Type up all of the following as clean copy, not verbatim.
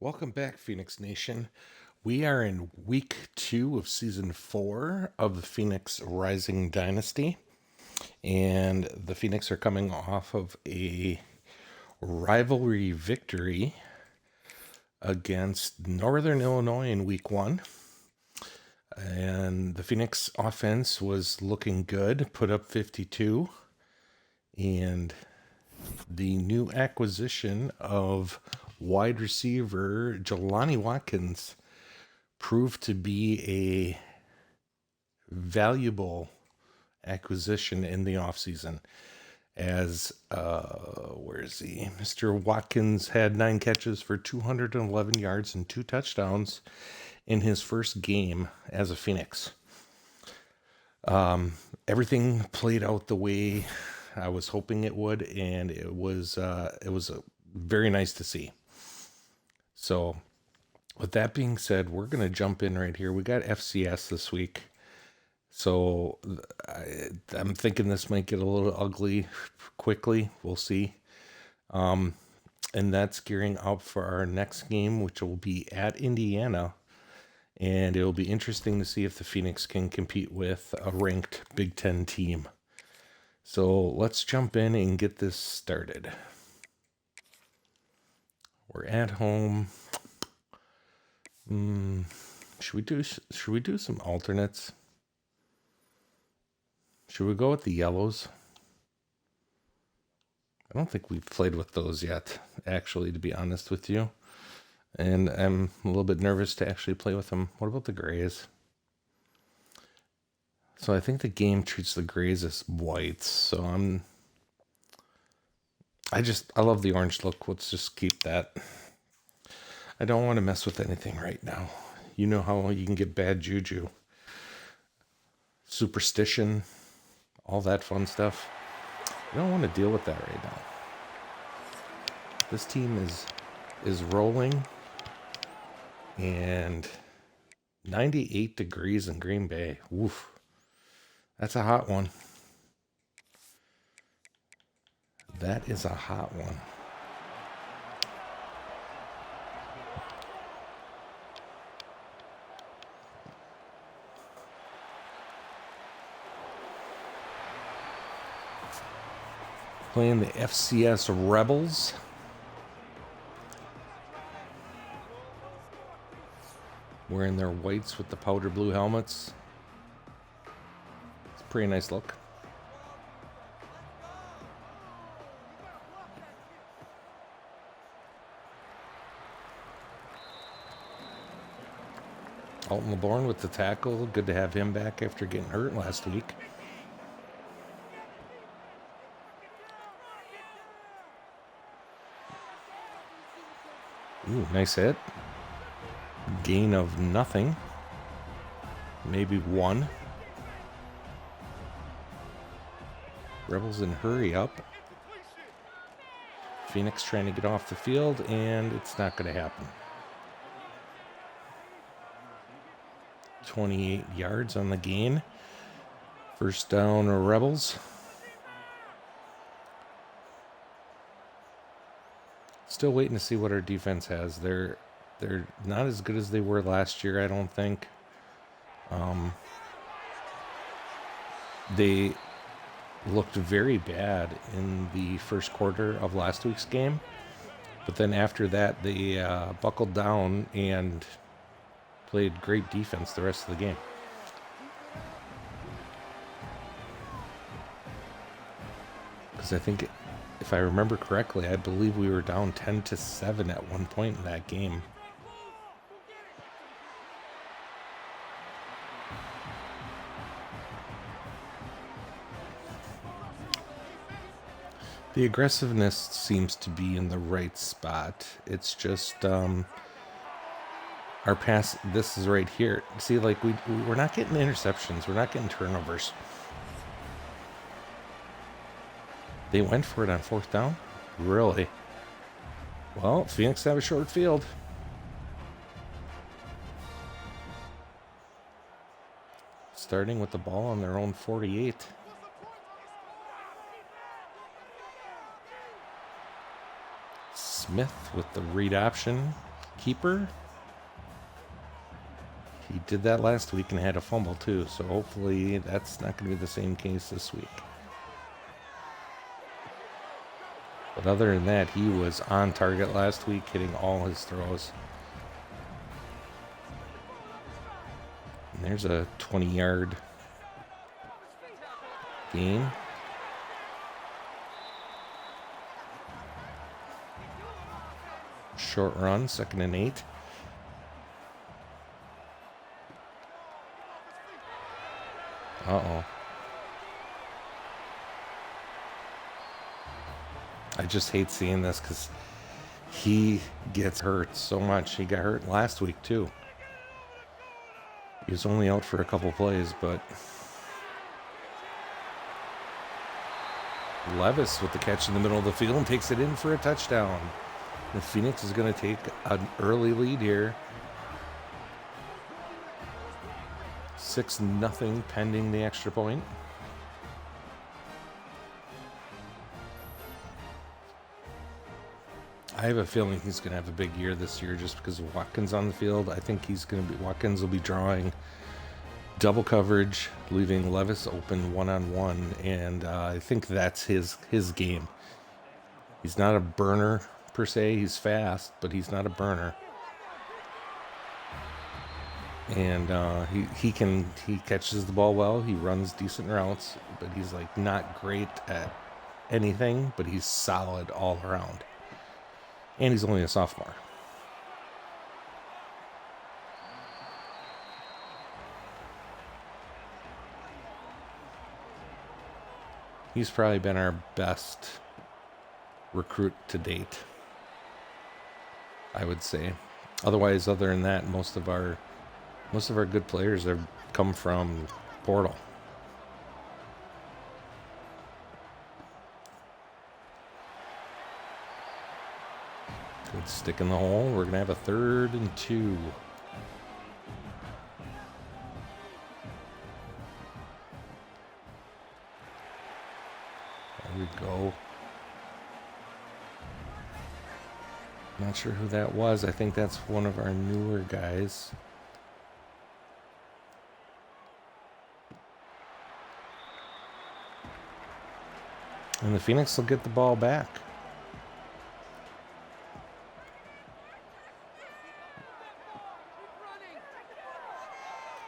Welcome back, Phoenix Nation. We are in week 2 of season 4 of the Phoenix Rising Dynasty, and the Phoenix are coming off of a rivalry victory against Northern Illinois in week 1. And the Phoenix offense was looking good, put up 52, and the new acquisition of wide receiver Jelani Watkins proved to be a valuable acquisition in the offseason. As, where is he? Mr. Watkins had 9 catches for 211 yards and 2 touchdowns in his first game as a Phoenix. Everything played out the way I was hoping it would, and it was very nice to see. So, with that being said, we're going to jump in right here. We got FCS this week. So, I'm thinking this might get a little ugly quickly. We'll see. And that's gearing up for our next game, which will be at Indiana. And it'll be interesting to see if the Phoenix can compete with a ranked Big Ten team. So, let's jump in and get this started. We're at home. Should we do some alternates? Should we go with the yellows? I don't think we've played with those yet, actually, to be honest with you. And I'm a little bit nervous to actually play with them. What about the grays? So I think the game treats the grays as whites. So I love the orange look. Let's just keep that. I don't want to mess with anything right now. You know how you can get bad juju. Superstition. All that fun stuff. I don't want to deal with that right now. This team is rolling. And 98 degrees in Green Bay. Woof. That's a hot one. That is a hot one. Playing the FCS Rebels. Wearing their whites with the powder blue helmets. It's a pretty nice look. Alton LeBourne with the tackle. Good to have him back after getting hurt last week. Ooh, nice hit. Gain of nothing. Maybe 1. Rebels in hurry up. Phoenix trying to get off the field, and it's not going to happen. 28 yards on the gain. First down, Rebels. Still waiting to see what our defense has. They're not as good as they were last year, I don't think. They looked very bad in the first quarter of last week's game. But then after that, they buckled down and played great defense the rest of the game. Because I think, if I remember correctly, I believe we were down 10-7 at one point in that game. The aggressiveness seems to be in the right spot. It's just our pass. This is right here. See, like we're not getting interceptions. We're not getting turnovers. They went for it on 4th down? Really? Well, Phoenix have a short field. Starting with the ball on their own 48. Smith with the read option. keeper. He did that last week and had a fumble too, so hopefully that's not going to be the same case this week. But other than that, he was on target last week, hitting all his throws. And there's a 20-yard gain. Short run, 2nd and 8. Uh-oh. I just hate seeing this because he gets hurt so much. He got hurt last week, too. He was only out for a couple plays, but Levis with the catch in the middle of the field and takes it in for a touchdown. The Phoenix is going to take an early lead here. 6-0 pending the extra point. I have a feeling he's going to have a big year this year just because of Watkins on the field. I think Watkins will be drawing double coverage, leaving Levis open one-on-one, and I think that's his game. He's not a burner per se. He's fast, but he's not a burner. And he catches the ball well. He runs decent routes, but he's like not great at anything, but he's solid all around. And he's only a sophomore. He's probably been our best recruit to date, I would say. Otherwise, other than that, most of our good players have come from portal. Good stick in the hole. We're going to have a 3rd and 2. There we go. Not sure who that was. I think that's one of our newer guys. And the Phoenix will get the ball back.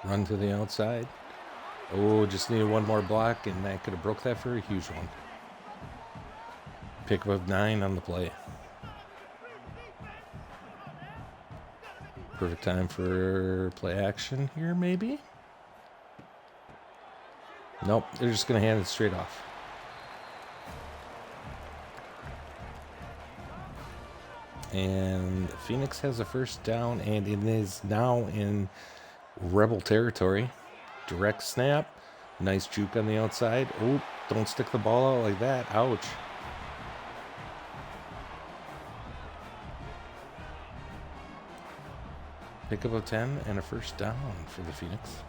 Run to the outside. Oh, just needed one more block, and that could have broke that for a huge one. Pick up 9 on the play. Perfect time for play action here, maybe? Nope, they're just going to hand it straight off. And Phoenix has a 1st down, and it is now in Rebel territory. Direct snap. Nice juke on the outside. Oh, don't stick the ball out like that. Ouch. Pickup of 10 and a 1st down for the Phoenix.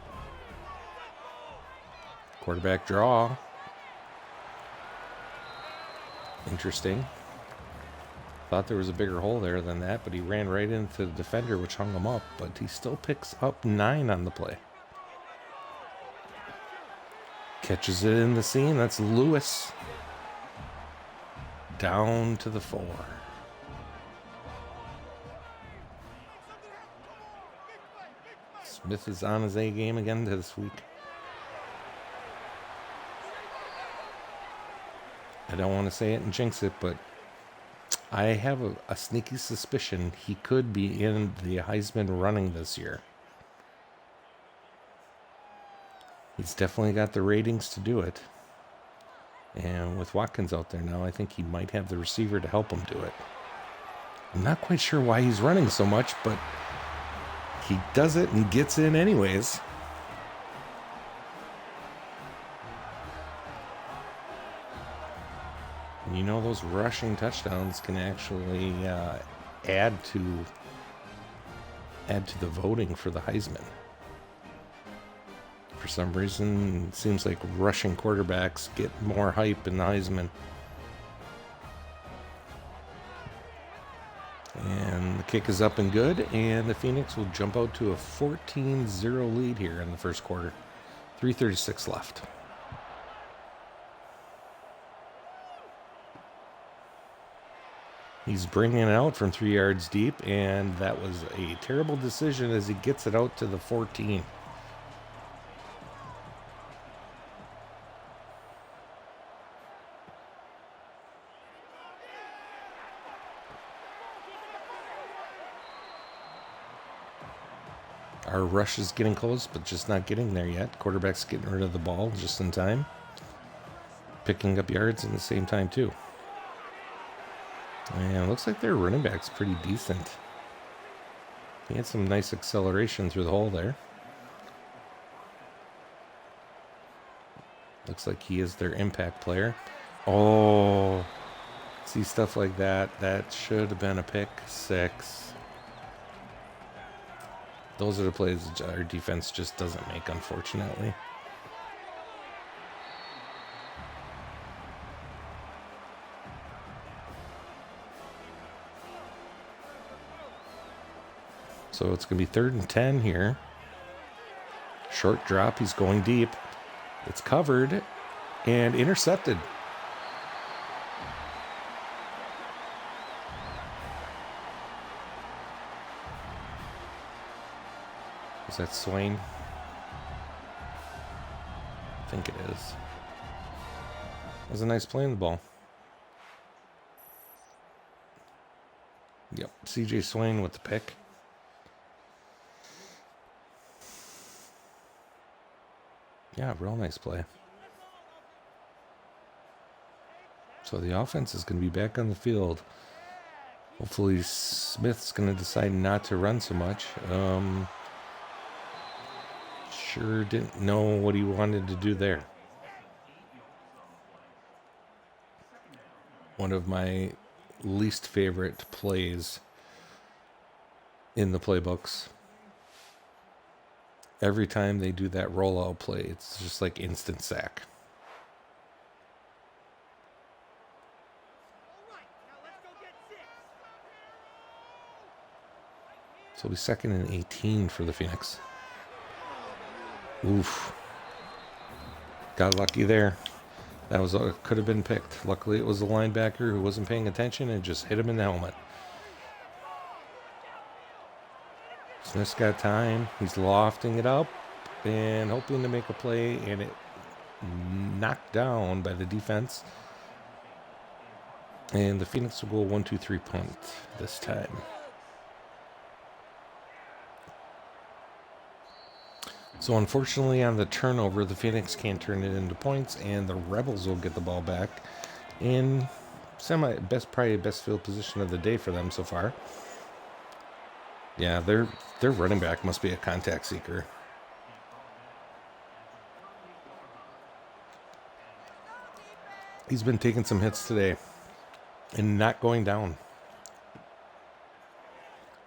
Quarterback draw. Interesting. Thought there was a bigger hole there than that, but he ran right into the defender, which hung him up, but he still picks up 9 on the play. Catches it in the seam. That's Lewis. Down to the 4. Smith is on his A game again this week. I don't want to say it and jinx it, but I have a sneaky suspicion he could be in the Heisman running this year. He's definitely got the ratings to do it. And with Watkins out there now, I think he might have the receiver to help him do it. I'm not quite sure why he's running so much, but he does it and gets in anyways. And you know, those rushing touchdowns can actually add to the voting for the Heisman. For some reason, it seems like rushing quarterbacks get more hype in the Heisman. And the Kick is up and good, and the Phoenix will jump out to a 14-0 lead here in the first quarter. 3:36 left. He's bringing it out from 3 yards deep, and that was a terrible decision as he gets it out to the 14. Our rush is getting close, but just not getting there yet. Quarterback's getting rid of the ball just in time. Picking up yards in the same time, too. And it looks like their running back's pretty decent. He had some nice acceleration through the hole there. Looks like he is their impact player. Oh, see stuff like that. That should have been a pick 6. Those are the plays our defense just doesn't make, unfortunately. So it's going to be 3rd and 10 here. Short drop. He's going deep. It's covered and intercepted. Is that Swain? I think it is. That was a nice play in the ball. Yep, CJ Swain with the pick. Yeah, real nice play. So the offense is going to be back on the field. Hopefully Smith's going to decide not to run so much. Sure didn't know what he wanted to do there. One of my least favorite plays in the playbooks. Every time they do that rollout play, it's just like instant sack. So it'll be 2nd and 18 for the Phoenix. Oof. Got lucky there. That was could have been picked. Luckily, it was the linebacker who wasn't paying attention and just hit him in the helmet. Smith's got time. He's lofting it up and hoping to make a play, and it knocked down by the defense. And the Phoenix will go 1-2-3 punt this time. So unfortunately on the turnover, the Phoenix can't turn it into points, and the Rebels will get the ball back in probably best field position of the day for them so far. Yeah, their running back must be a contact seeker. He's been taking some hits today and not going down. I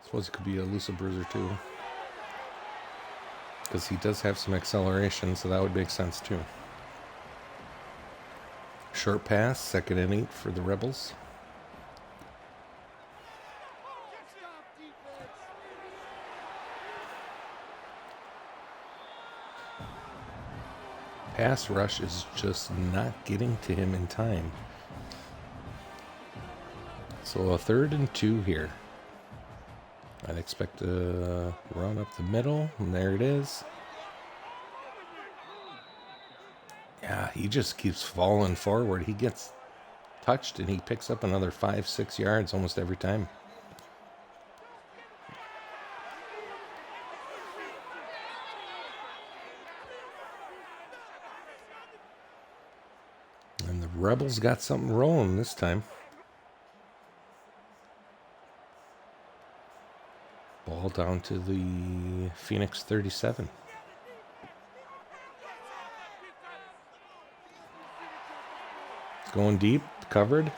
suppose it could be a Lusa bruiser too, because he does have some acceleration, so that would make sense too. Short pass, 2nd and 8 for the Rebels. Pass rush is just not getting to him in time. So a 3rd and 2 here. I'd expect to run up the middle, and there it is. Yeah, he just keeps falling forward. He gets touched, and he picks up another 5-6 yards almost every time. And the Rebels got something rolling this time. Ball down to the Phoenix 37. It's going deep, covered.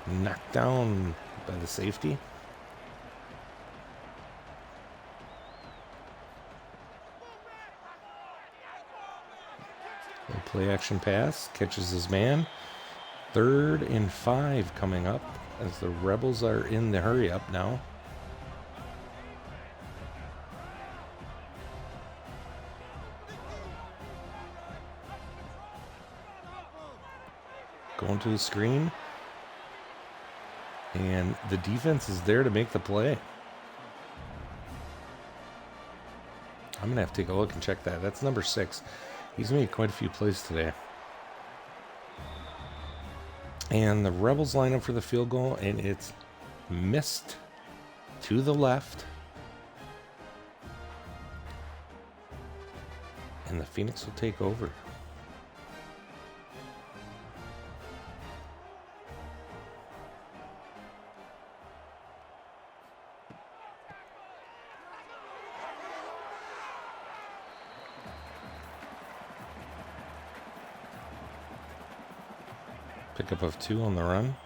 Knocked down by the safety. Play action pass, catches his man. 3rd and 5 coming up. as the Rebels are in the hurry up now. Going to the screen. And the defense is there to make the play. I'm going to have to take a look and check that. That's number 6. He's made quite a few plays today. And the Rebels line up for the field goal, and it's missed to the left. And the Phoenix will take over. Pickup of 2 on the run.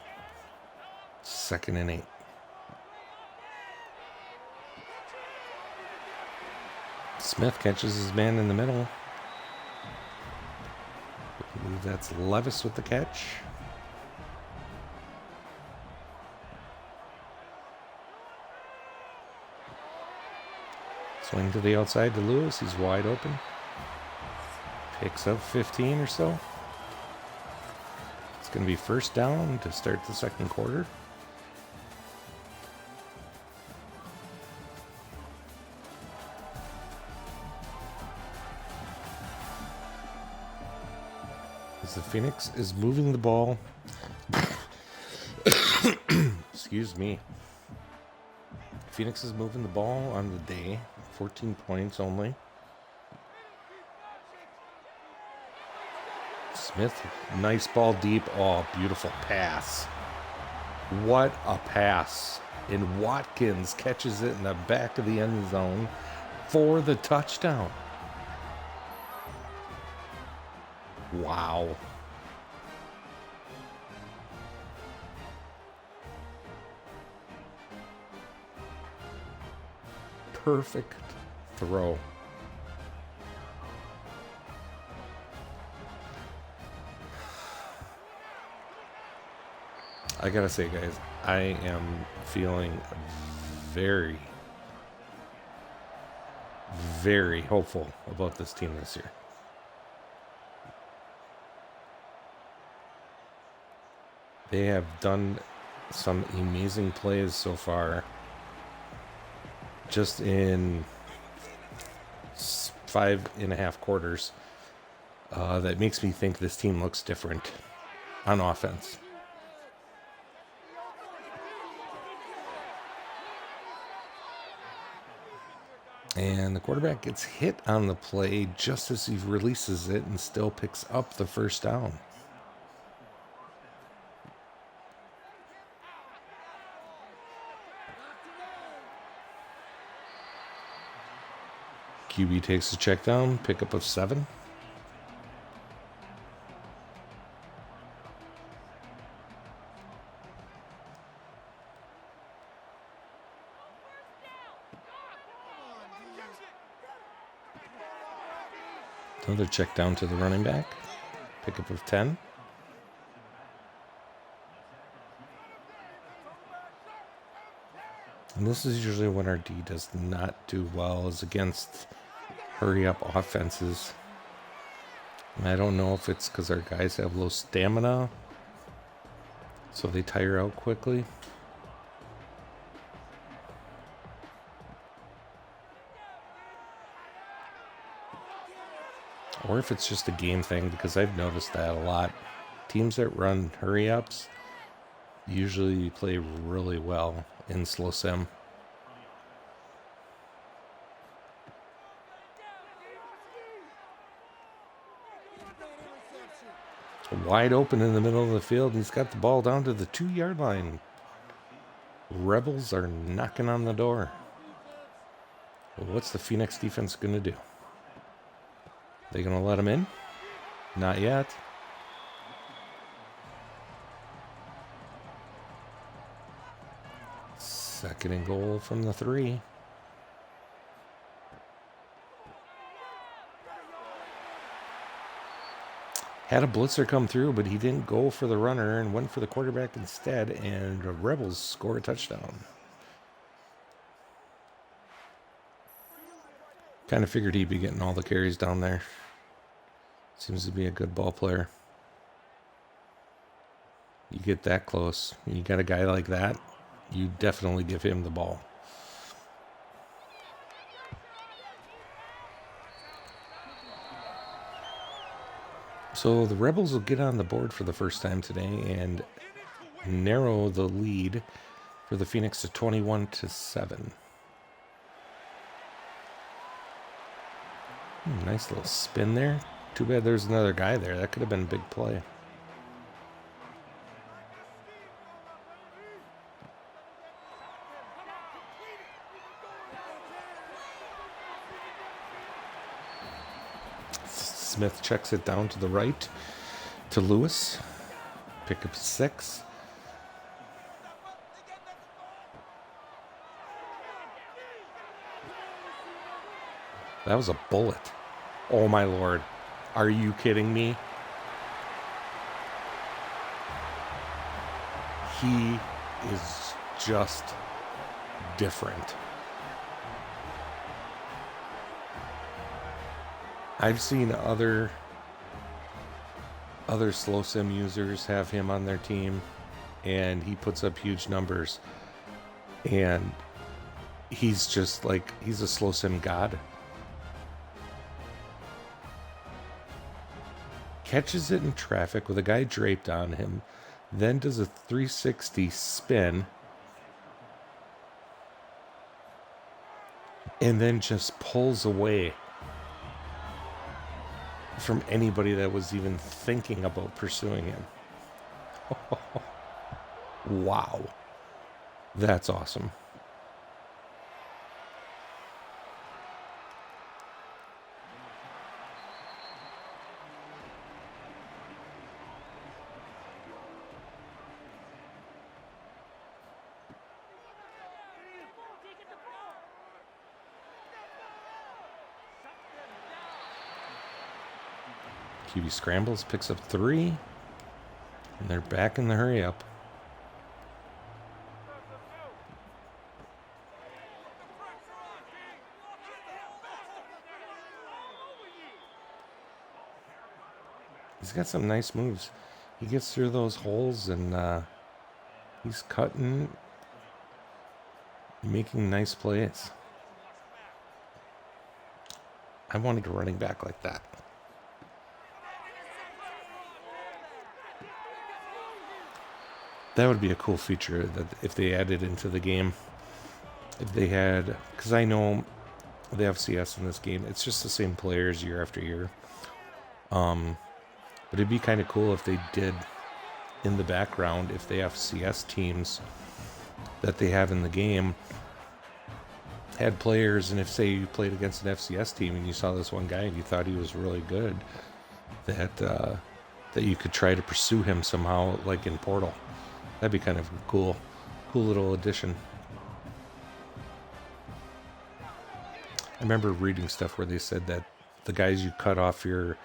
2nd and 8. Smith catches his man in the middle. I believe that's Levis with the catch. Swing to the outside to Lewis. He's wide open. Picks up 15 or so. It's going to be first down to start the second quarter. As the Phoenix is moving the ball. Excuse me. Phoenix is moving the ball on the day. 14 points only. Smith, nice ball deep. Oh, beautiful pass. What a pass. And Watkins catches it in the back of the end zone for the touchdown. Wow. Perfect throw. I gotta say, guys, I am feeling very, very hopeful about this team this year. They have done some amazing plays so far. Just in 5.5 quarters. That makes me think this team looks different on offense. And the quarterback gets hit on the play just as he releases it and still picks up the first down. QB takes a check down, pickup of 7. Another check down to the running back, pickup of 10. And this is usually when our D does not do well, is against hurry-up offenses. And I don't know if it's because our guys have low stamina, so they tire out quickly. Or if it's just a game thing, because I've noticed that a lot. Teams that run hurry-ups usually play really well in slow sim. Wide open in the middle of the field. He's got the ball down to the 2-yard line. Rebels are knocking on the door. Well, what's the Phoenix defense going to do? They going to let him in? Not yet. Second and goal from the 3. Had a blitzer come through, but he didn't go for the runner and went for the quarterback instead, and the Rebels score a touchdown. Kind of figured he'd be getting all the carries down there. Seems to be a good ball player. You get that close, you got a guy like that, you definitely give him the ball. So the Rebels will get on the board for the first time today and narrow the lead for the Phoenix to 21-7. Nice little spin there. Too bad there's another guy there. That could have been a big play. Smith checks it down to the right to Lewis. Pick up 6. That was a bullet. Oh my Lord. Are you kidding me? He is just different. I've seen other slow sim users have him on their team, and he puts up huge numbers. And he's just like, he's a slow sim god. Catches it in traffic with a guy draped on him, then does a 360 spin, and then just pulls away from anybody that was even thinking about pursuing him. Wow. That's awesome. QB scrambles, picks up 3, and they're back in the hurry up. He's got some nice moves. He gets through those holes, and he's cutting, making nice plays. I wanted a running back like that. That would be a cool feature that if they added into the game. If they had, because I know the FCS in this game, it's just the same players year after year. But it'd be kind of cool if they did in the background, if the FCS teams that they have in the game had players, and if say you played against an FCS team and you saw this one guy and you thought he was really good, that you could try to pursue him somehow, like in Portal. That'd be kind of cool little addition. I remember reading stuff where they said that the guys you cut off your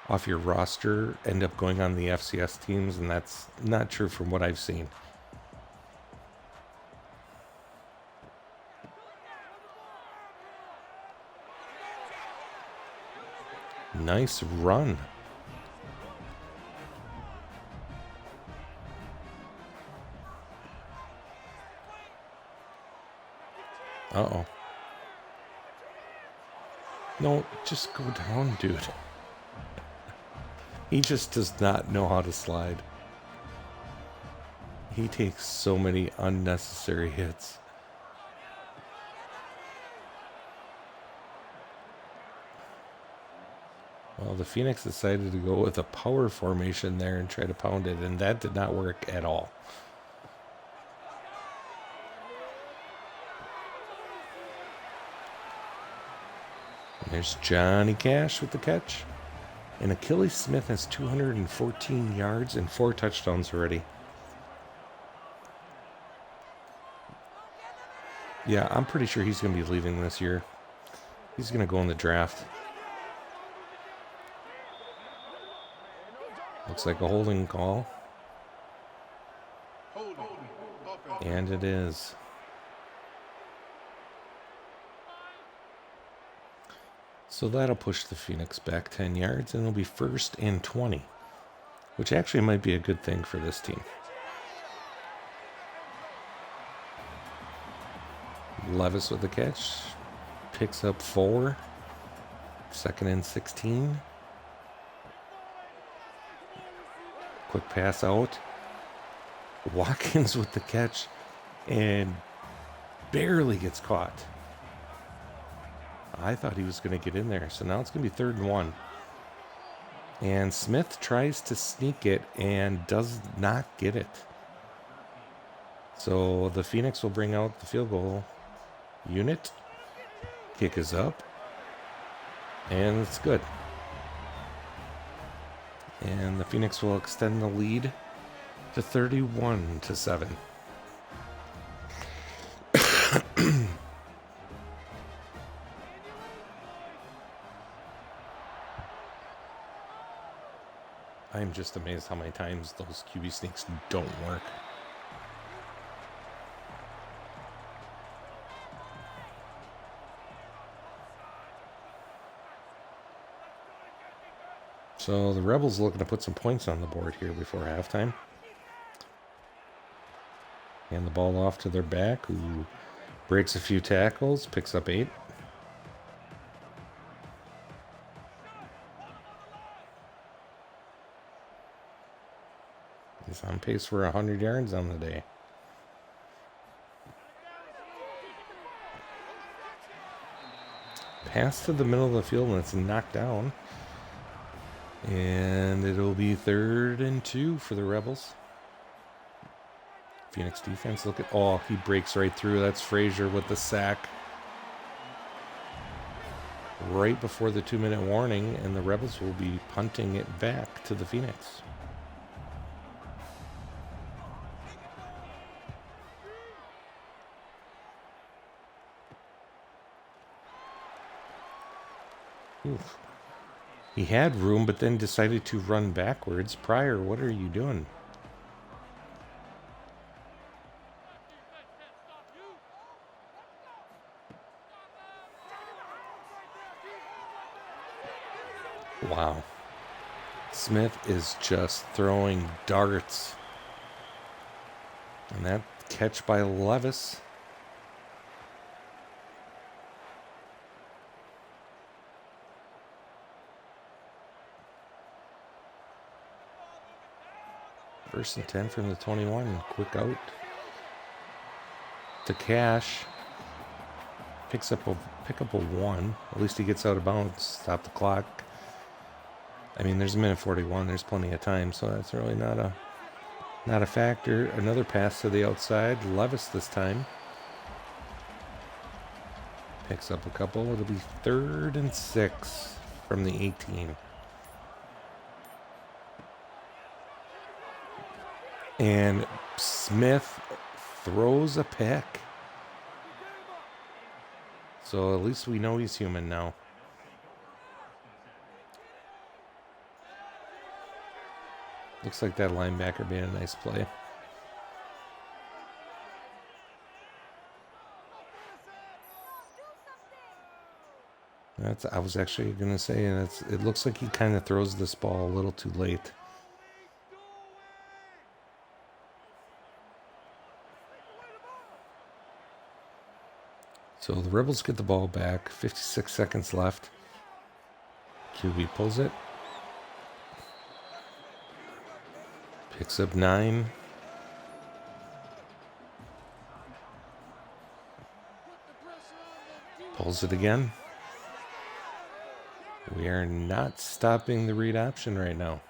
roster end up going on the FCS teams, and that's not true from what I've seen. Nice run. Uh-oh. No, just go down, dude. He just does not know how to slide. He takes so many unnecessary hits. Well, the Phoenix decided to go with a power formation there and try to pound it, and that did not work at all. And there's Johnny Cash with the catch. And Akili Smith has 214 yards and 4 touchdowns already. Yeah, I'm pretty sure he's going to be leaving this year. He's going to go in the draft. Looks like a holding call. And it is. So that'll push the Phoenix back 10 yards, and it'll be 1st and 20, which actually might be a good thing for this team. Levis with the catch. Picks up 4. 2nd and 16. Quick pass out. Watkins with the catch and barely gets caught. I thought he was going to get in there. So now it's going to be 3rd and 1. And Smith tries to sneak it and does not get it. So the Phoenix will bring out the field goal unit. Kick is up. And it's good. And the Phoenix will extend the lead to 31-7. I'm just amazed how many times those QB sneaks don't work. So the Rebels looking to put some points on the board here before halftime. Hand the ball off to their back, who breaks a few tackles, picks up 8. He's on pace for 100 yards on the day. Pass to the middle of the field, and it's knocked down. And it'll be 3rd and 2 for the Rebels. Phoenix defense, look at, oh, he breaks right through. That's Frazier with the sack. Right before the 2-minute warning, and the Rebels will be punting it back to the Phoenix. Oof. He had room, but then decided to run backwards. Pryor, what are you doing? Wow. Smith is just throwing darts. And that catch by Levis. First and 10 from the 21. Quick out to Cash. Pick up a 1. At least he gets out of bounds. Stop the clock. I mean, there's a minute 41. There's plenty of time, so that's really not a factor. Another pass to the outside. Levis this time. Picks up a couple. It'll be 3rd and 6 from the 18. And Smith throws a pick. So at least we know he's human now. Looks like that linebacker made a nice play. I was actually going to say, it looks like he kind of throws this ball a little too late. So the Rebels get the ball back. 56 seconds left. QB pulls it. Picks up 9. Pulls it again. We are not stopping the read option right now.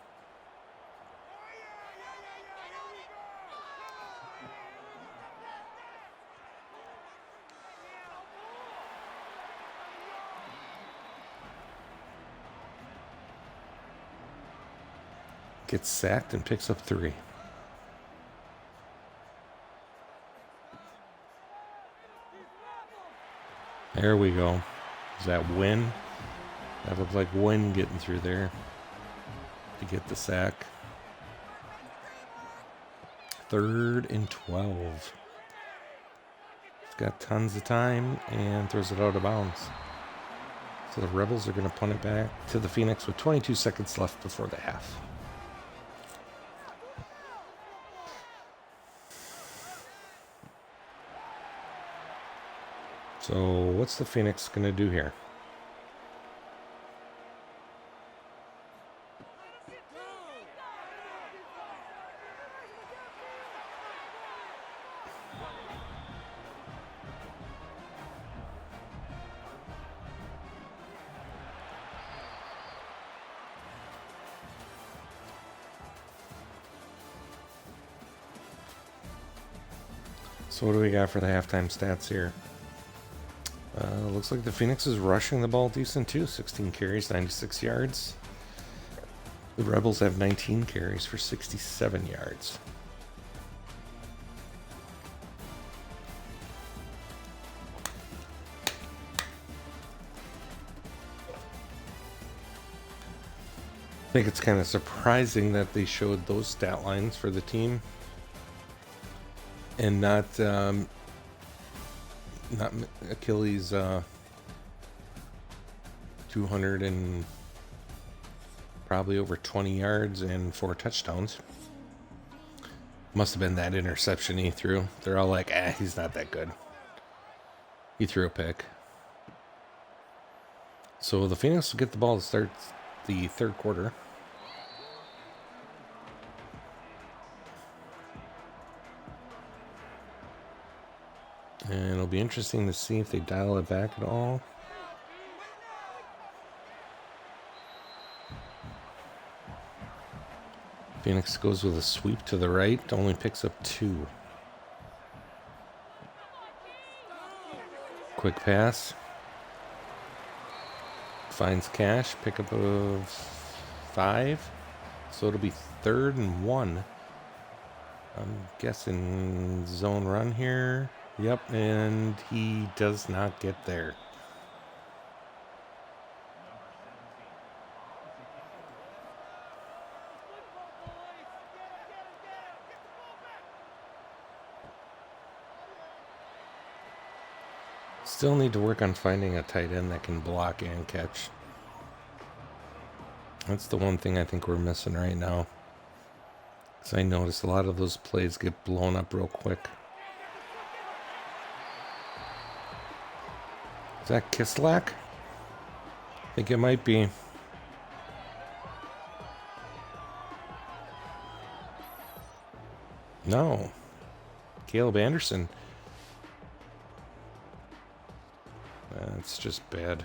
Gets sacked and picks up 3. There we go. Is that Wynn? That looked like Wynn getting through there to get the sack. 3rd and 12. He's got tons of time and throws it out of bounds. So the Rebels are going to punt it back to the Phoenix with 22 seconds left before the half. So what's the Phoenix going to do here? So what do we got for the halftime stats here? Looks like the Phoenix is rushing the ball decent too. 16 carries, 96 yards. The Rebels have 19 carries for 67 yards. I think it's kind of surprising that they showed those stat lines for the team and not Akili's 200 and probably over 20 yards and 4 touchdowns. Must have been that interception he threw. They're all like, he's not that good. He threw a pick. So the Phoenix will get the ball to start the 3rd quarter. And it'll be interesting to see if they dial it back at all. Phoenix goes with a sweep to the right, only picks up 2. Quick pass. Finds Cash, pickup of 5. So it'll be 3rd and 1. I'm guessing zone run here. Yep, and he does not get there. Still need to work on finding a tight end that can block and catch. That's the one thing I think we're missing right now. Because I noticed a lot of those plays get blown up real quick. Is that Kislak? I think it might be. No. Caleb Anderson. That's just bad.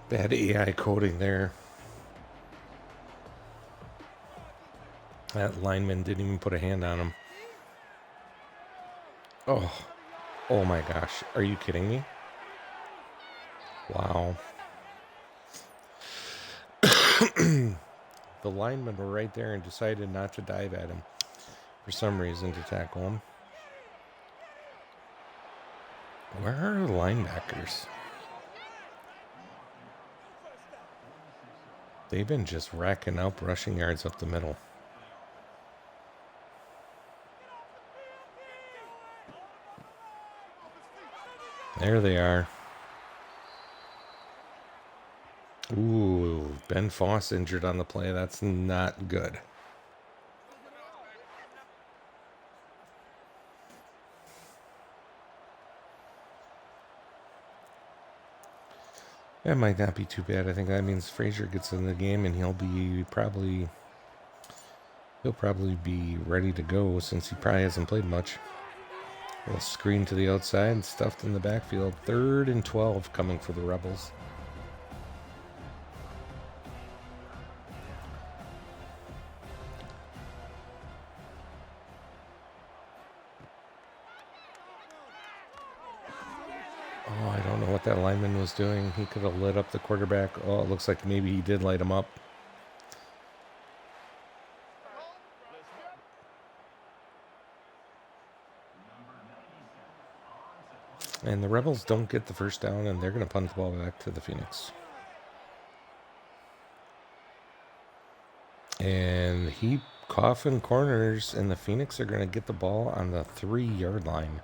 Bad AI coding there. That lineman didn't even put a hand on him. Oh my gosh. Are you kidding me? Wow. The linemen were right there and decided not to dive at him for some reason to tackle him. Where are the linebackers? They've been just racking up rushing yards up the middle. There they are. Ooh, Ben Foss injured on the play. That's not good. That might not be too bad. I think that means Frazier gets in the game and he'll probably be ready to go since he probably hasn't played much. A little screen to the outside, stuffed in the backfield. 3rd and 12 coming for the Rebels. Oh, I don't know what that lineman was doing. He could have lit up the quarterback. Oh, it looks like maybe he did light him up. And the Rebels don't get the first down, and they're going to punt the ball back to the Phoenix. And he coffin corners, and the Phoenix are going to get the ball on the 3-yard line.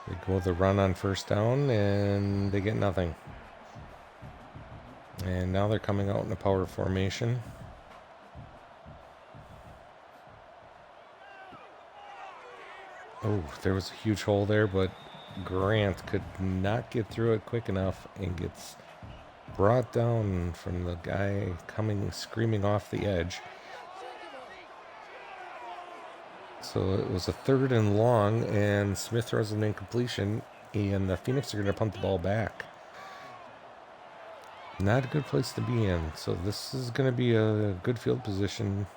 They go with the run on first down, and they get nothing. And now they're coming out in a power formation. Oh, there was a huge hole there, but Grant could not get through it quick enough and gets brought down from the guy coming screaming off the edge. So it was a 3rd and long, and Smith throws an incompletion, and the Phoenix are going to punt the ball back. Not a good place to be in. So this is going to be a good field position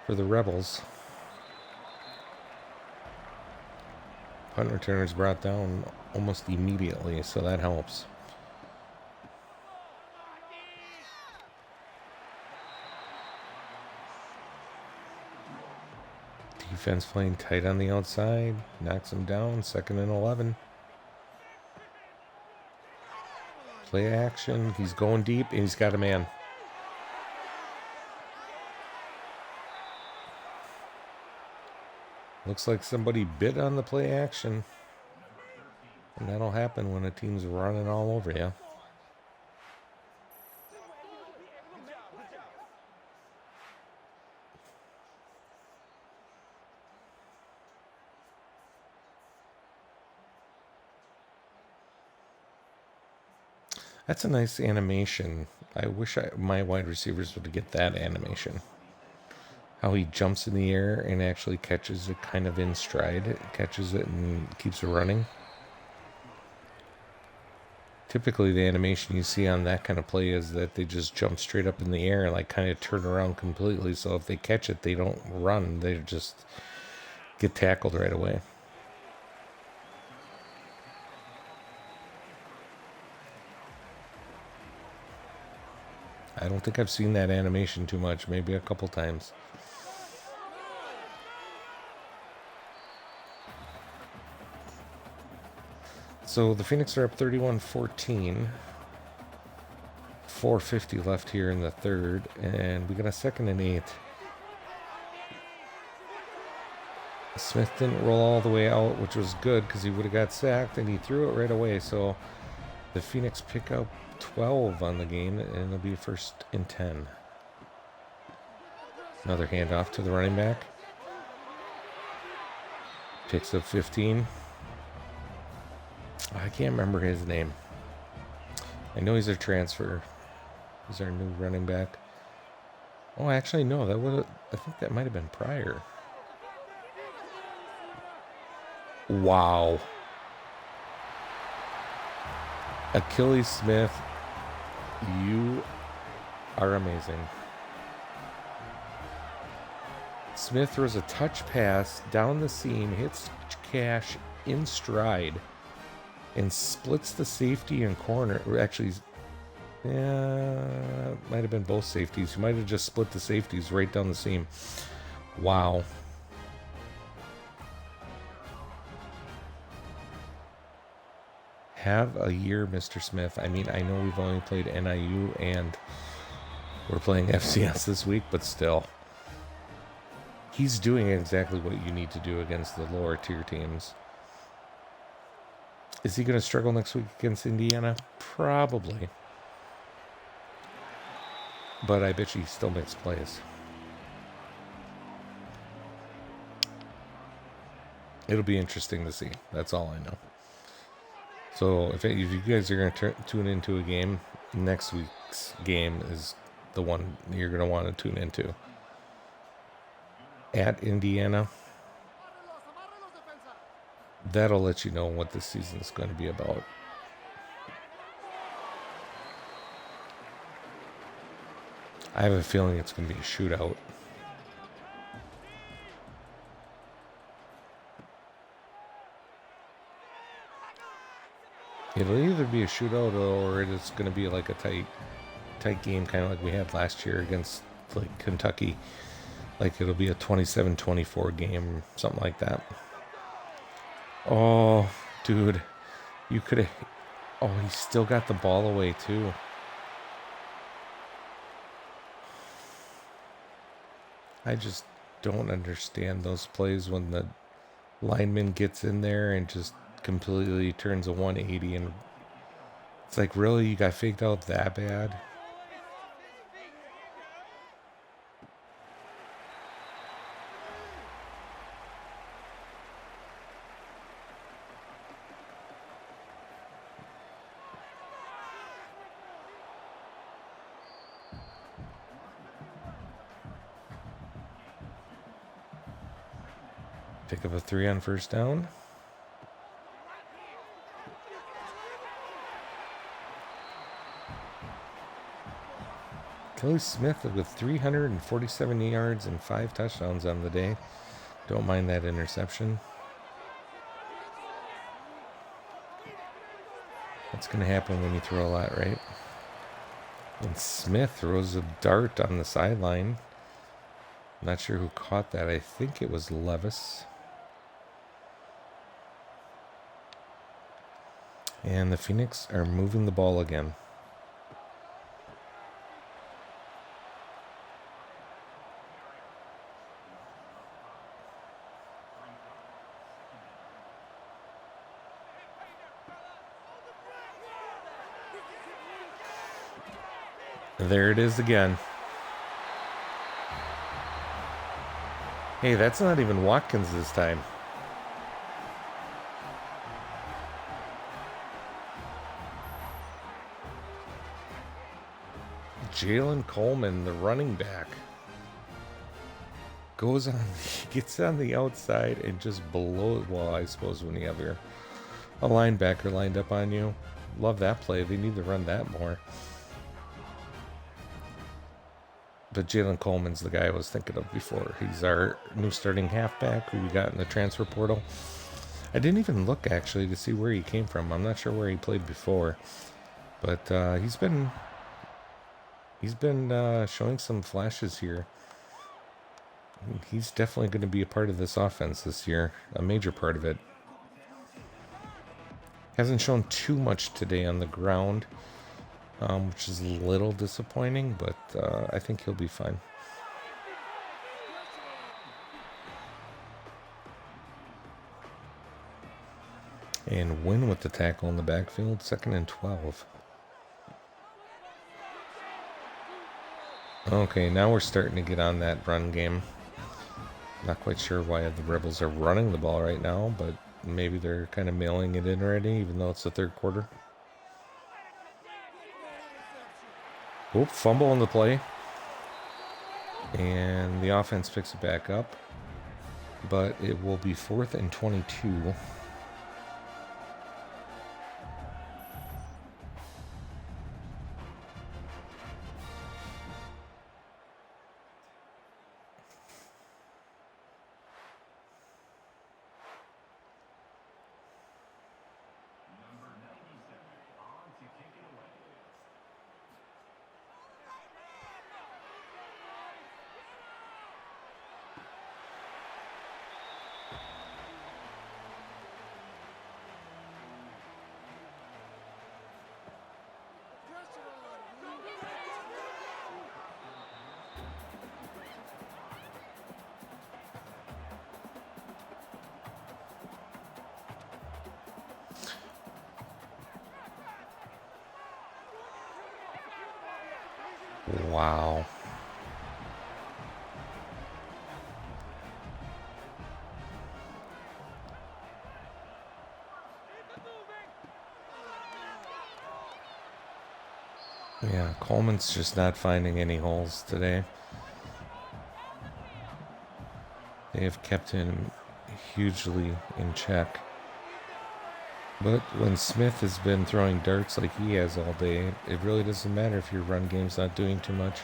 for the Rebels. Punt returner is brought down almost immediately, so that helps. Defense playing tight on the outside. Knocks him down. 2nd and 11. Play action. He's going deep, and he's got a man. Looks like somebody bit on the play action. And that'll happen when a team's running all over you. That's a nice animation. I wish my wide receivers would get that animation. How he jumps in the air and actually catches it kind of in stride. Catches it and keeps it running. Typically the animation you see on that kind of play is that they just jump straight up in the air and like kind of turn around completely. So if they catch it, they don't run. They just get tackled right away. I don't think I've seen that animation too much, maybe a couple times. So the Phoenix are up 31-14. 4:50 left here in the 3rd, and we got a 2nd and 8. Smith didn't roll all the way out, which was good because he would have got sacked, and he threw it right away. So the Phoenix pick up 12 on the game, and it'll be 1st and 10. Another handoff to the running back. Picks up 15. I can't remember his name. I know he's a transfer. He's our new running back. Oh, actually, no. I think that might have been Pryor. Wow. Akili Smith, you are amazing. Smith throws a touch pass down the seam, hits Cash in stride, and splits the safety and corner. Actually, might have been both safeties. He might have just split the safeties right down the seam. Wow. Have a year, Mr. Smith. I mean, I know we've only played NIU and we're playing FCS this week, but still. He's doing exactly what you need to do against the lower tier teams. Is he going to struggle next week against Indiana? Probably. But I bet you he still makes plays. It'll be interesting to see. That's all I know. So if you guys are going to tune into a game, next week's game is the one you're going to want to tune into. At Indiana. That'll let you know what this season is going to be about. I have a feeling it's going to be a shootout. It'll either be a shootout or it's going to be like a tight game, kind of like we had last year against like Kentucky. Like it'll be a 27-24 game, something like that. Oh, dude, you could have. Oh, he still got the ball away too. I just don't understand those plays when the lineman gets in there and just completely turns a 180, and it's like, really, you got faked out that bad? Pick up a 3 on first down. Akili Smith with 347 yards and 5 touchdowns on the day. Don't mind that interception. That's going to happen when you throw a lot, right? And Smith throws a dart on the sideline. Not sure who caught that. I think it was Levis. And the Phoenix are moving the ball again. There it is again. Hey, that's not even Watkins this time. Jalen Coleman, the running back, gets on the outside and just blows. Well, I suppose when you have a linebacker lined up on you, love that play. They need to run that more. But Jalen Coleman's the guy I was thinking of before. He's our new starting halfback who we got in the transfer portal. I didn't even look actually to see where he came from. I'm not sure where he played before, but he's been showing some flashes here. He's definitely going to be a part of this offense this year, a major part of it. Hasn't shown too much today on the ground, which is a little disappointing, but I think he'll be fine. And win with the tackle in the backfield, 2nd and 12. Okay, now we're starting to get on that run game. Not quite sure why the Rebels are running the ball right now, but maybe they're kind of mailing it in already, even though it's the third quarter. Oop, fumble on the play. And the offense picks it back up. But it will be 4th and 22. Wow. Yeah, Coleman's just not finding any holes today. They have kept him hugely in check. But when Smith has been throwing darts like he has all day, it really doesn't matter if your run game's not doing too much.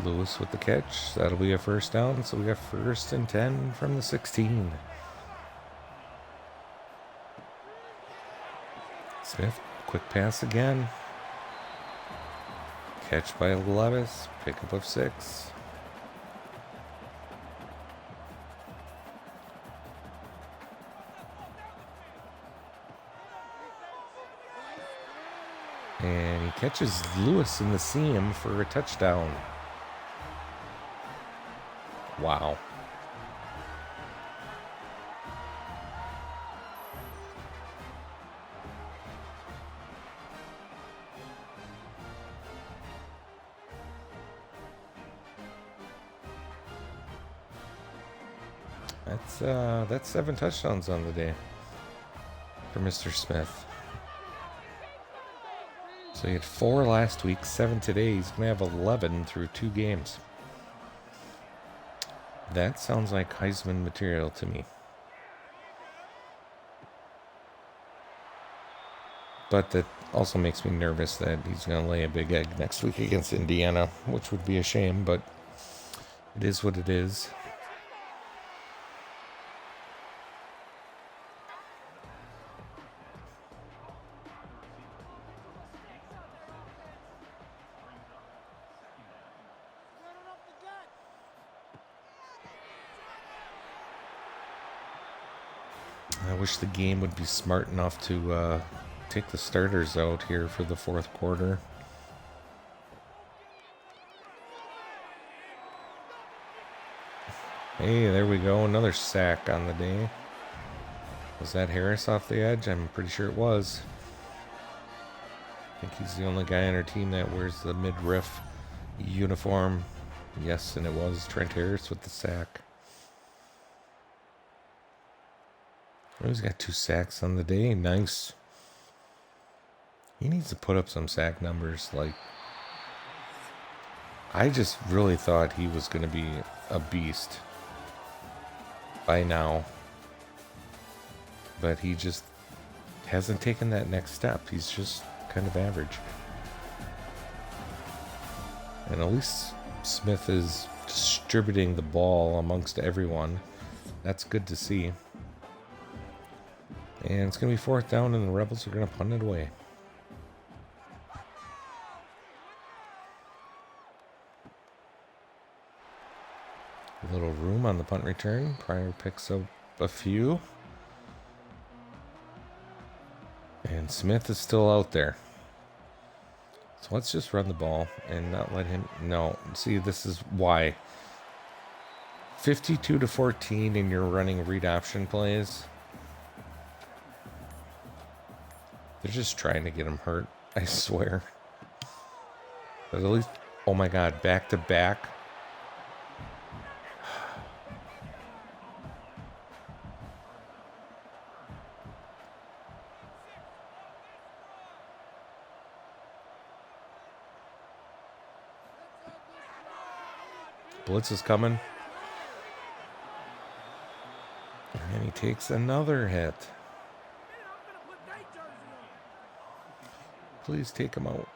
Lewis with the catch. That'll be a first down. So we got 1st and 10 from the 16. Smith, quick pass again. Catch by Levis. Pickup of 6. And he catches Lewis in the seam for a touchdown. Wow. That's 7 touchdowns on the day for Mr. Smith. So he had 4 last week, 7 today. He's going to have 11 through 2 games. That sounds like Heisman material to me. But that also makes me nervous that he's going to lay a big egg next week against Indiana, which would be a shame, but it is what it is. I wish the game would be smart enough to take the starters out here for the 4th quarter. Hey, there we go. Another sack on the day. Was that Harris off the edge? I'm pretty sure it was. I think he's the only guy on our team that wears the midriff uniform. Yes, and it was Trent Harris with the sack. Oh, he's got 2 sacks on the day. Nice. He needs to put up some sack numbers. Like, I just really thought he was going to be a beast by now. But he just hasn't taken that next step. He's just kind of average. And at least Smith is distributing the ball amongst everyone. That's good to see. And it's going to be 4th down, and the Rebels are going to punt it away. A little room on the punt return. Pryor picks up a few. And Smith is still out there. So let's just run the ball and not let him... No, see, this is why. 52-14 and you're running read option plays. They're just trying to get him hurt, I swear. But at least, oh my God, back to back. Blitz is coming. And he takes another hit. Please take him out.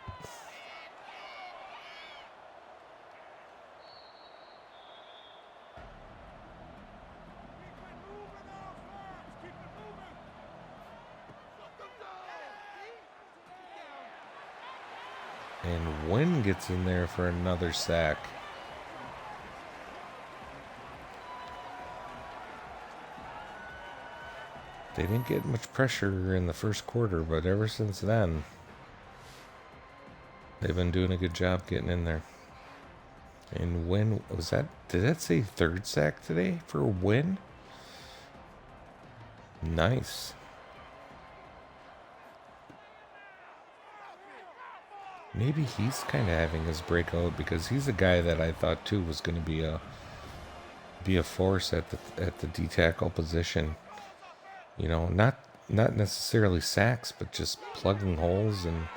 And Wynn gets in there for another sack. They didn't get much pressure in the 1st quarter, but ever since then, they've been doing a good job getting in there. And Wynn, was that, did that say 3rd sack today for Wynn? Nice. Maybe he's kind of having his breakout, because he's a guy that I thought too was going to be a force at the D tackle position. You know, not necessarily sacks, but just plugging holes, and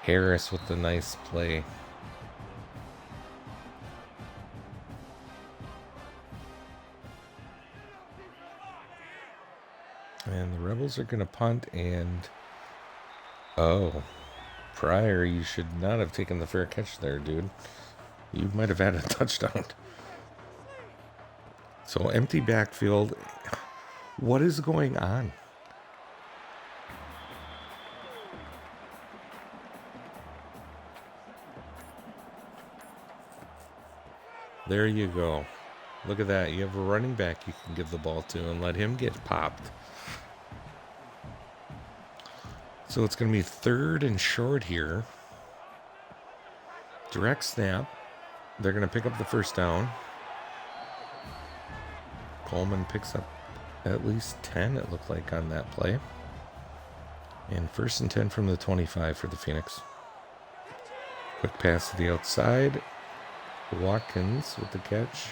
Harris with the nice play. And the Rebels are going to punt, and oh, Pryor, you should not have taken the fair catch there, dude. You might have had a touchdown. So empty backfield. What is going on? There you go. Look at that. You have a running back you can give the ball to and let him get popped. So it's going to be 3rd and short here. Direct snap. They're going to pick up the first down. Coleman picks up at least 10, it looked like, on that play. And 1st and 10 from the 25 for the Phoenix. Quick pass to the outside. Watkins with the catch.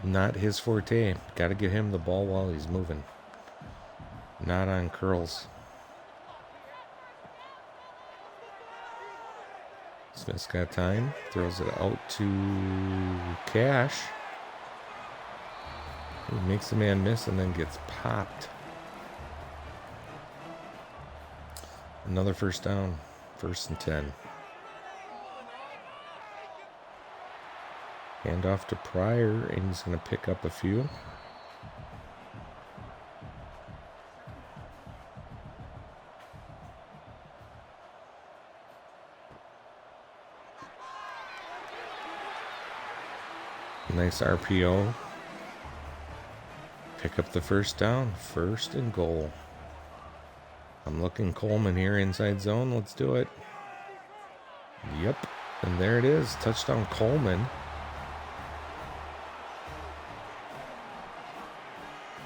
Not his forte. Got to get him the ball while he's moving. Not on curls. Smith's got time. Throws it out to Cash. He makes the man miss and then gets popped. Another first down. 1st and 10. Hand off to Pryor, and he's going to pick up a few. Nice RPO. Pick up the first down. 1st and goal. I'm looking Coleman here inside zone. Let's do it. Yep. And there it is. Touchdown Coleman.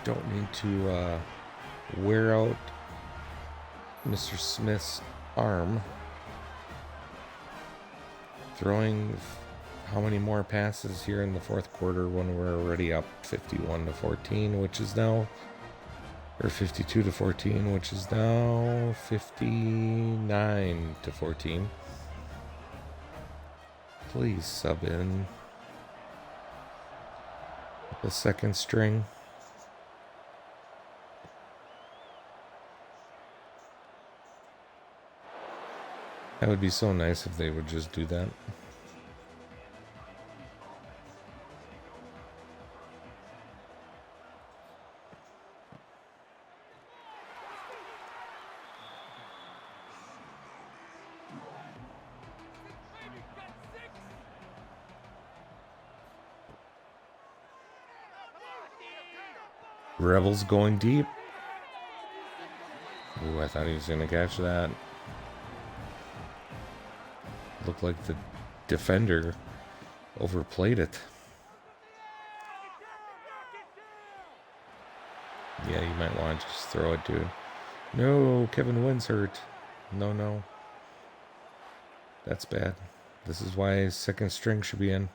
Don't need to wear out Mr. Smith's arm. Throwing how many more passes here in the 4th quarter when we're already up 51-14, which is now, or 52-14, which is now 59-14. Please sub in the 2nd string. That would be so nice if they would just do that. Rebels going deep. Ooh, I thought he was going to catch that. Looked like the defender overplayed it. Yeah, you might want to just throw it, dude. No, Kevin Wynn's hurt. No. That's bad. This is why 2nd string should be in.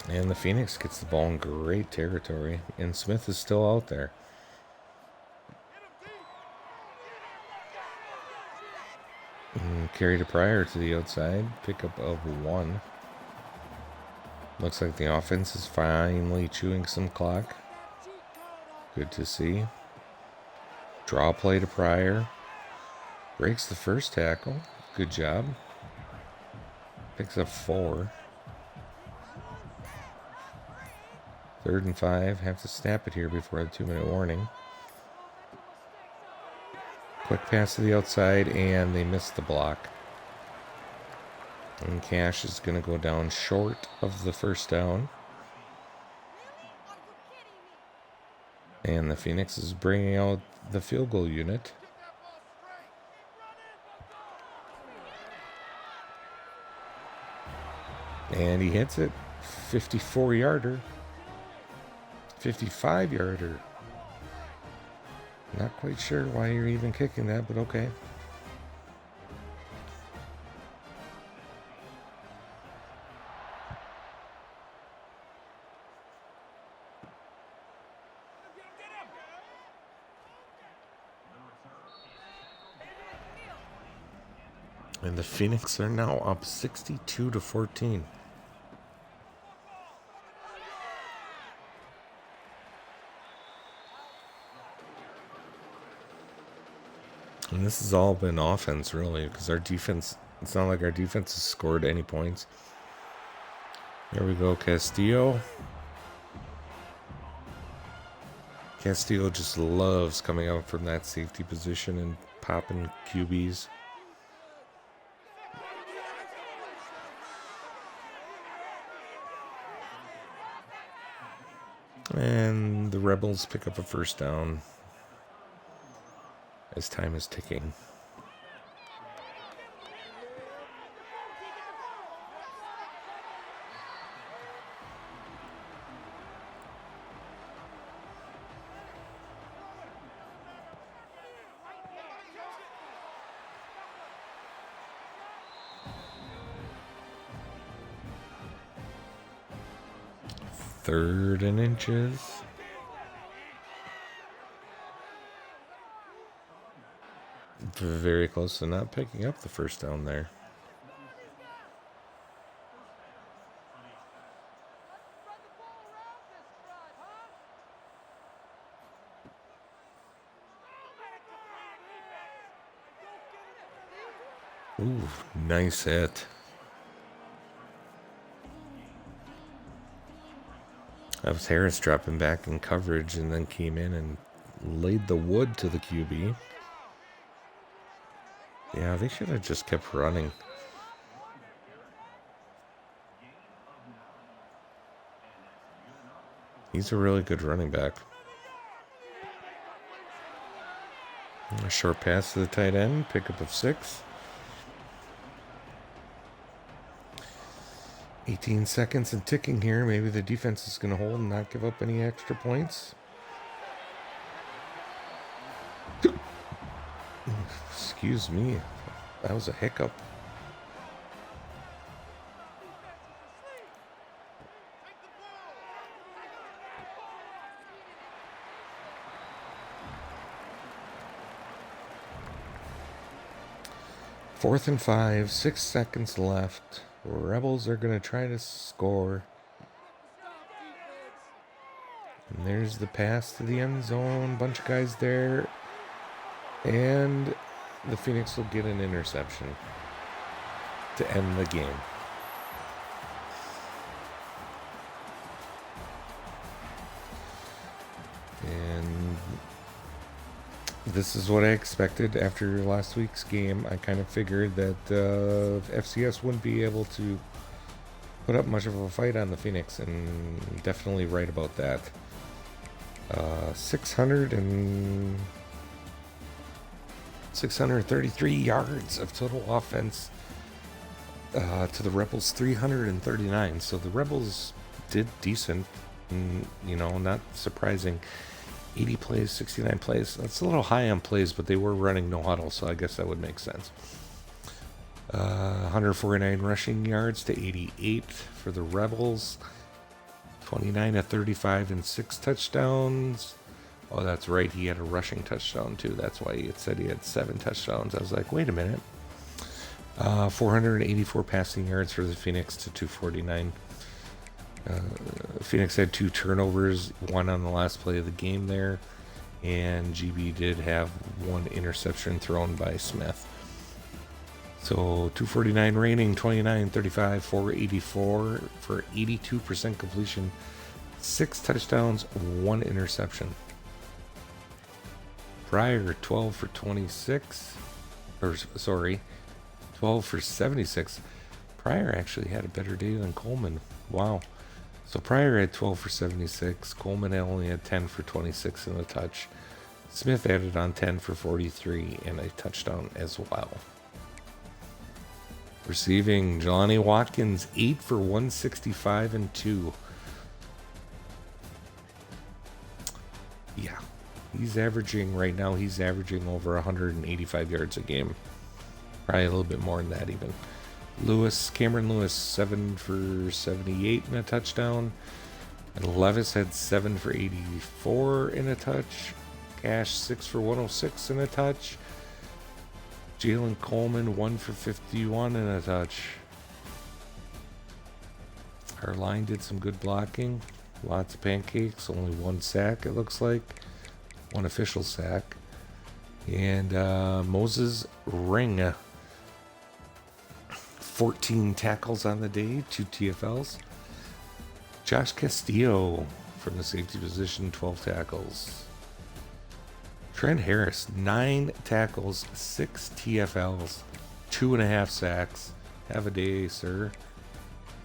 And the Phoenix gets the ball in great territory. And Smith is still out there. And carry to Pryor to the outside. Pickup of 1. Looks like the offense is finally chewing some clock. Good to see. Draw play to Pryor. Breaks the first tackle. Good job. Picks up 4. 3rd and 5. Have to snap it here before the 2-minute warning. Quick pass to the outside, and they missed the block. And Cash is going to go down short of the first down. And the Phoenix is bringing out the field goal unit. And he hits it. 54-yarder. 55-yarder. Not quite sure why you're even kicking that, but okay. And the Phoenix are now up 62-14. And this has all been offense, really, because our defense, it's not like our defense has scored any points. There we go, Castillo. Castillo just loves coming out from that safety position and popping QBs. And the Rebels pick up a first down as time is ticking. Third and inches. Very close to not picking up the first down there. Ooh, nice hit. That was Harris dropping back in coverage and then came in and laid the wood to the QB. Yeah, they should have just kept running. He's a really good running back. A short pass to the tight end, pickup of 6. 18 seconds and ticking here. Maybe the defense is going to hold and not give up any extra points. Excuse me. That was a hiccup. Fourth and 5, 6 seconds left. Rebels are going to try to score. And there's the pass to the end zone. Bunch of guys there. And the Phoenix will get an interception to end the game. And this is what I expected after last week's game. I kind of figured that FCS wouldn't be able to put up much of a fight on the Phoenix, and definitely right about that. 633 yards of total offense to the Rebels 339. So the Rebels did decent, not surprising. 80 plays, 69 plays. That's a little high on plays, but they were running no huddle, so I guess that would make sense. 149 rushing yards to 88 for the Rebels. 29 to 35 and 6 touchdowns. Oh, that's right. He had a rushing touchdown, too. That's why it said he had 7 touchdowns. I was like, wait a minute. 484 passing yards for the Phoenix to 249. Phoenix had 2 turnovers, one on the last play of the game there, and GB did have 1 interception thrown by Smith. So 249 raining, 29, 35, 484 for 82% completion, 6 touchdowns, 1 interception. Pryor 12 for 26, 12 for 76. Pryor actually had a better day than Coleman. Wow. So Pryor had 12 for 76. Coleman only had 10 for 26 and a touch. Smith added on 10 for 43 and a touchdown as well. Receiving, Jelani Watkins 8 for 165 and 2. Yeah, he's averaging over 185 yards a game. Probably a little bit more than that even. Cameron Lewis, 7 for 78 and a touchdown. And Levis had 7 for 84 in a touch. Cash, 6 for 106 in a touch. Jalen Coleman, 1 for 51 and a touch. Our line did some good blocking. Lots of pancakes. Only 1 sack, it looks like. 1 official sack. And Moses Ring, 14 tackles on the day, 2 TFLs. Josh Castillo from the safety position, 12 tackles. Trent Harris, 9 tackles, 6 TFLs, 2.5 sacks. Have a day, sir.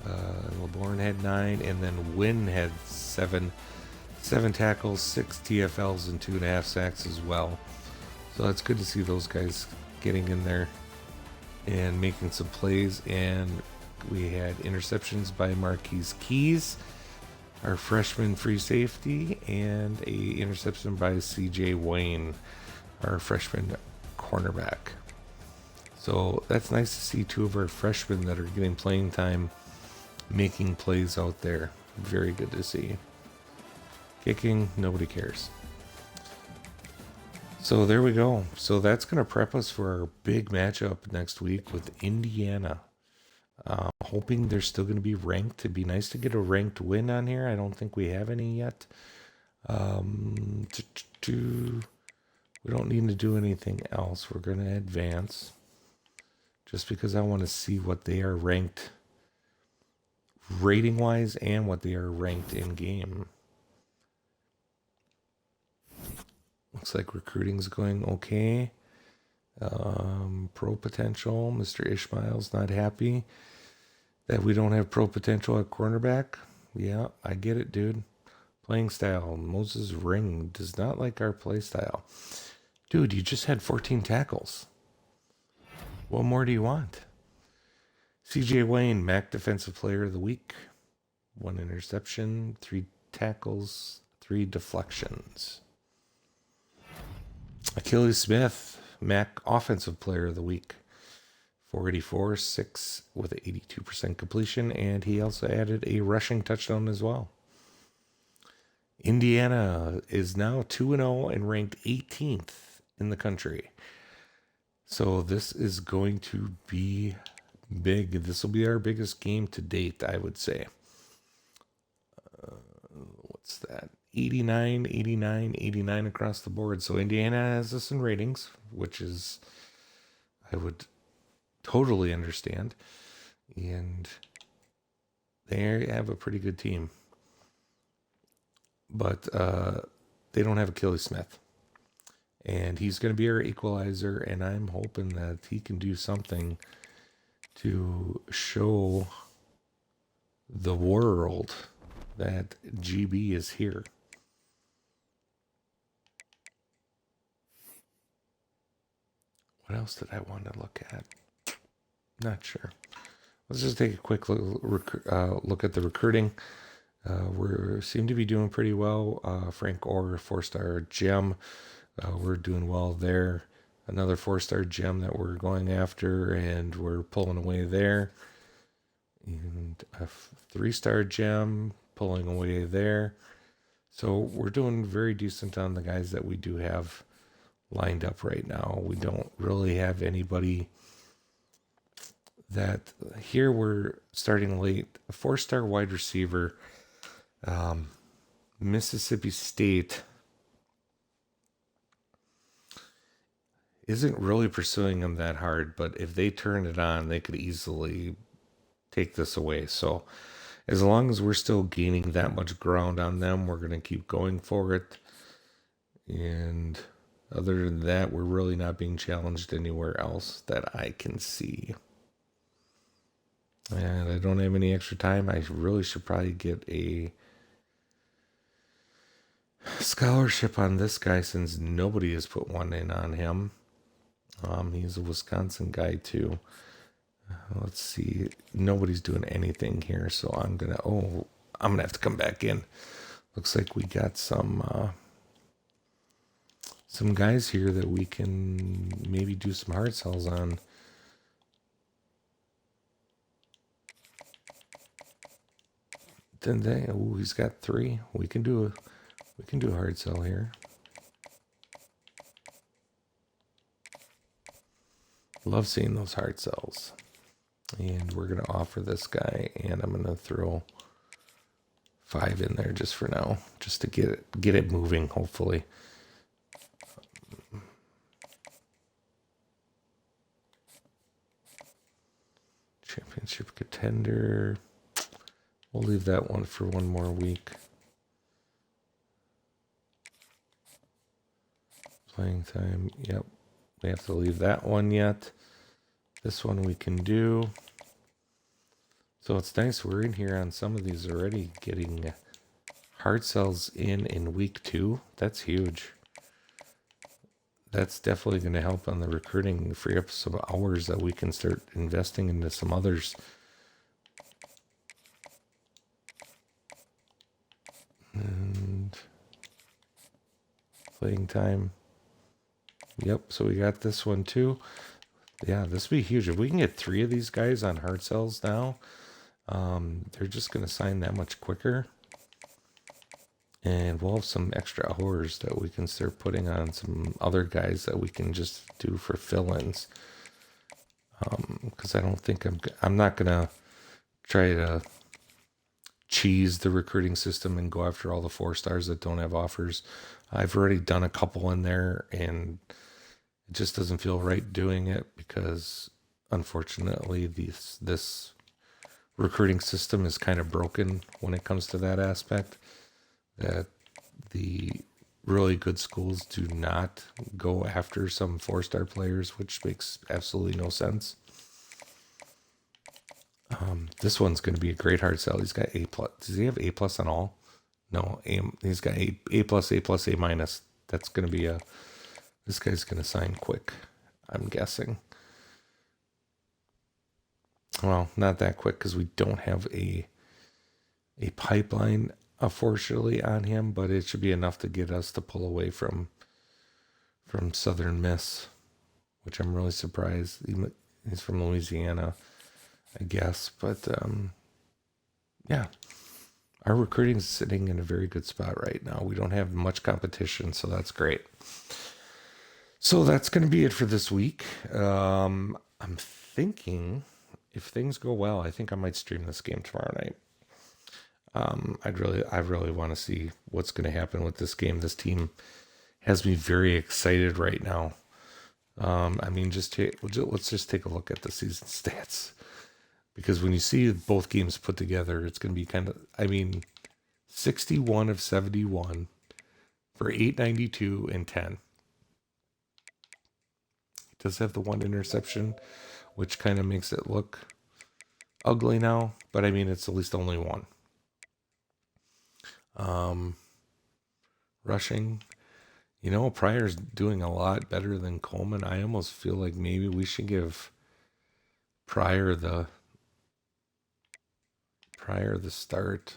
LeBourne had 9, and then Wynn had 7 tackles, 6 TFLs, and 2.5 sacks as well. So it's good to see those guys getting in there and making some plays. And we had interceptions by Marquise Keys, our freshman free safety, and a interception by CJ Wayne, our freshman cornerback. So that's nice to see 2 of our freshmen that are getting playing time making plays out there. Very good to see. Kicking, nobody cares. So there we go. So that's going to prep us for our big matchup next week with Indiana. Hoping they're still going to be ranked. It'd be nice to get a ranked win on here. I don't think we have any yet. We don't need to do anything else. We're going to advance. Just because I want to see what they are ranked rating-wise and what they are ranked in-game. Looks like recruiting's going okay. Pro potential. Mr. Ishmael's not happy that we don't have pro potential at cornerback. Yeah, I get it, dude. Playing style. Moses Ring does not like our play style. Dude, you just had 14 tackles. What more do you want? CJ Wayne, MAC Defensive Player of the Week. 1 interception, 3 tackles, 3 deflections. Akili Smith, MAC Offensive Player of the Week. 484, 6 with an 82% completion, and he also added a rushing touchdown as well. Indiana is now 2-0 and ranked 18th in the country. So this is going to be big. This will be our biggest game to date, I would say. What's that? 89, 89, 89 across the board. So Indiana has us in ratings, which is, I would totally understand. And they have a pretty good team. But they don't have Akili Smith. And he's going to be our equalizer, and I'm hoping that he can do something to show the world that GB is here. What else did I want to look at? Not sure. Let's just take a quick look at the recruiting. We seem to be doing pretty well. Frank Orr, 4-star gem. We're doing well there. Another 4-star gem that we're going after, and we're pulling away there. And a 3-star gem, pulling away there. So we're doing very decent on the guys that we do have lined up right now. We don't really have anybody that here we're starting late. A 4-star wide receiver, Mississippi State isn't really pursuing him that hard, but if they turn it on, they could easily take this away. So as long as we're still gaining that much ground on them, we're going to keep going for it. And other than that, we're really not being challenged anywhere else that I can see. And I don't have any extra time. I really should probably get a scholarship on this guy since nobody has put one in on him. He's a Wisconsin guy too. Let's see. Nobody's doing anything here, so I'm gonna have to come back in. Looks like we got some guys here that we can maybe do some hard sells on. He's got 3. We can do a hard sell here. Love seeing those hard sells. And we're going to offer this guy, and I'm going to throw 5 in there just for now, just to get it moving, hopefully. Championship contender. We'll leave that one for one more week. Playing time. Yep. We have to leave that one yet. This one we can do. So it's nice we're in here on some of these already, getting hard sells in week 2. That's huge. That's definitely going to help on the recruiting, free up some hours that we can start investing into some others. And playing time. Yep, so we got this one too. Yeah, this would be huge. If we can get 3 of these guys on hard sells now, they're just going to sign that much quicker. And we'll have some extra hours that we can start putting on some other guys that we can just do for fill-ins. Because I don't think I'm not going to try to cheese the recruiting system and go after all the 4-stars that don't have offers. I've already done a couple in there, and it just doesn't feel right doing it because, unfortunately, this recruiting system is kind of broken when it comes to that aspect. That the really good schools do not go after some 4-star players, which makes absolutely no sense. This one's going to be a great hard sell. He's got A+. Does he have A+ on all? No, he's got A+, A+, A-. That's going to be this guy's going to sign quick, I'm guessing. Well, not that quick because we don't have a pipeline, unfortunately, on him, but it should be enough to get us to pull away from Southern Miss, which I'm really surprised. He's from Louisiana, I guess, but yeah, our recruiting is sitting in a very good spot right now. We don't have much competition, so that's great. So that's going to be it for this week. I'm thinking, if things go well, I think I might stream this game tomorrow night. I really want to see what's going to happen with this game. This team has me very excited right now. I mean, let's just take a look at the season stats, because when you see both games put together, it's going to be kind of, 61 of 71 for 892 and 10. It does have the 1 interception, which kind of makes it look ugly now, but I mean, it's at least only 1. Rushing, Pryor's doing a lot better than Coleman. I almost feel like maybe we should give Pryor the start.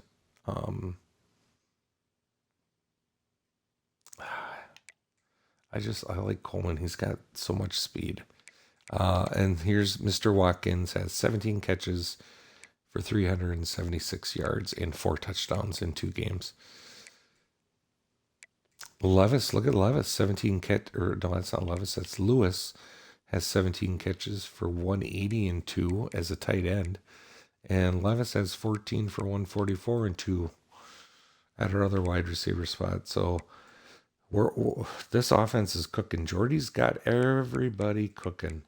I like Coleman. He's got so much speed. And here's Mr. Watkins, has 17 catches for 376 yards and 4 touchdowns in 2 games. Levis, look at Levis, 17 no, that's not Levis, that's Lewis, has 17 catches for 180 and 2 as a tight end. And Levis has 14 for 144 and 2 at our other wide receiver spot. So this offense is cooking. Jordy's got everybody cooking.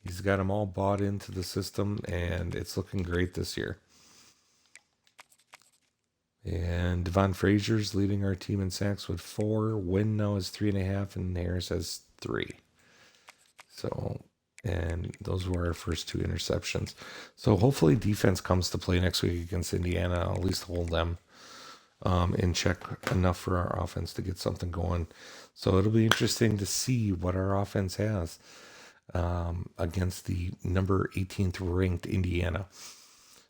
He's got them all bought into the system, and it's looking great this year. And Devon Frazier's leading our team in sacks with 4. Wynn now is 3.5, and Harris has 3. So, and those were our first 2 interceptions. So hopefully defense comes to play next week against Indiana. I'll at least hold them in check enough for our offense to get something going. So it'll be interesting to see what our offense has against the number 18th ranked Indiana.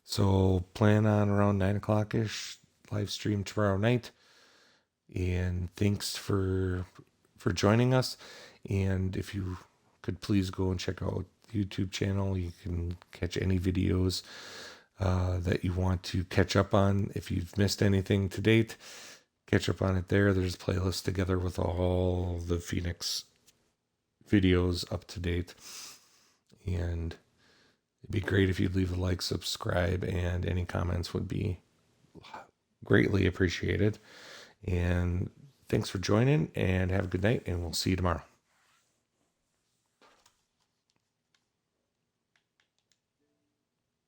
So plan on around 9 o'clock-ish live stream tomorrow night. And thanks for joining us. And if you could please go and check out the YouTube channel, you can catch any videos that you want to catch up on. If you've missed anything to date, catch up on it there. There's a playlist together with all the Phoenix videos up to date. And it'd be great if you'd leave a like, subscribe, and any comments would be greatly appreciated. And thanks for joining, and have a good night, and we'll see you tomorrow.